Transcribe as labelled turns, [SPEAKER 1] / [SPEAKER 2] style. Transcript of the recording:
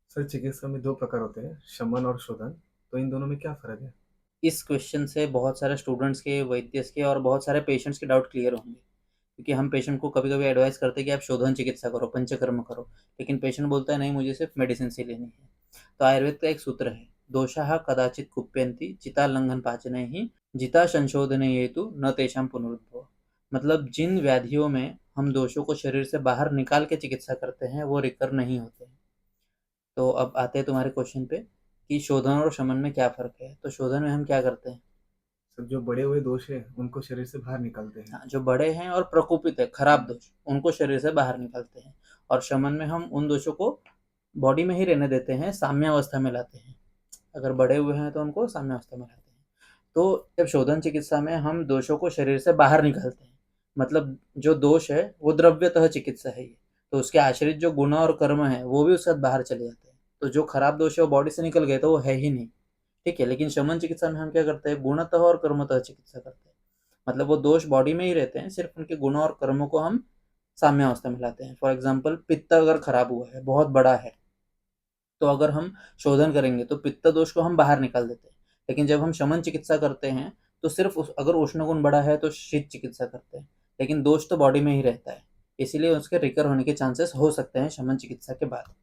[SPEAKER 1] Sir, चिकित्सा में 2 प्रकार होते हैं, शमन और शोधन। तो इन दोनों में क्या फ़र्क है?
[SPEAKER 2] इस क्वेश्चन से बहुत सारे स्टूडेंट्स के, वैद्यस के और बहुत सारे पेशेंट्स के डाउट क्लियर होंगे, क्योंकि हम पेशेंट को कभी-कभी एडवाइस करते हैं कि आप शोधन चिकित्सा करो, पंचकर्म करो, लेकिन पेशेंट बोलता है नहीं मुझे सिर्फ मेडिसिन से लेनी है। तो आयुर्वेद का एक सूत्र है, दोषाः कदाचित् कुप्यन्ति चिताल्लंघन पाचनैः जिता संशोधन हेतु न तेषां पुनरुद्भव। मतलब जिन व्याधियों में हम दोषों को शरीर से बाहर निकाल के चिकित्सा करते हैं वो रिकर नहीं होते हैं। तो अब आते हैं तुम्हारे क्वेश्चन पे कि शोधन और शमन में क्या फ़र्क है। तो शोधन में हम क्या करते हैं?
[SPEAKER 1] सर, जो बड़े हुए दोष हैं, उनको शरीर से बाहर निकालते हैं।
[SPEAKER 2] हाँ, जो बड़े हैं और प्रकोपित है, खराब दोष, उनको शरीर से बाहर निकालते हैं। और शमन में हम उन दोषों को बॉडी में ही रहने देते हैं, साम्यावस्था में लाते हैं। अगर बड़े हुए हैं तो उनको साम्यावस्था में लाते हैं। तो जब शोधन चिकित्सा में हम दोषों को शरीर से बाहर निकालते हैं, मतलब जो दोष है वो द्रव्यतः चिकित्सा है ये, तो उसके आश्रित जो गुण और कर्म है वो भी उसके साथ बाहर चले जाते हैं। तो जो खराब दोष है वो बॉडी से निकल गए तो वो है ही नहीं। ठीक है, लेकिन शमन चिकित्सा में हम क्या करते हैं, गुणतः और कर्मतः चिकित्सा करते हैं। मतलब वो दोष बॉडी में ही रहते हैं, सिर्फ उनके गुणों और कर्मों को हम साम्यावस्था में लाते हैं। फॉर एग्जाम्पल, पित्त अगर खराब हुआ है, बहुत बड़ा है, तो अगर हम शोधन करेंगे तो पित्त दोष को हम बाहर निकाल देते हैं। लेकिन जब हम शमन चिकित्सा करते हैं तो सिर्फ अगर उष्ण गुण बड़ा है तो शीत चिकित्सा करते हैं, लेकिन दोष तो बॉडी में ही रहता है, इसीलिए उसके रिकर होने के चांसेस हो सकते हैं शमन चिकित्सा के बाद।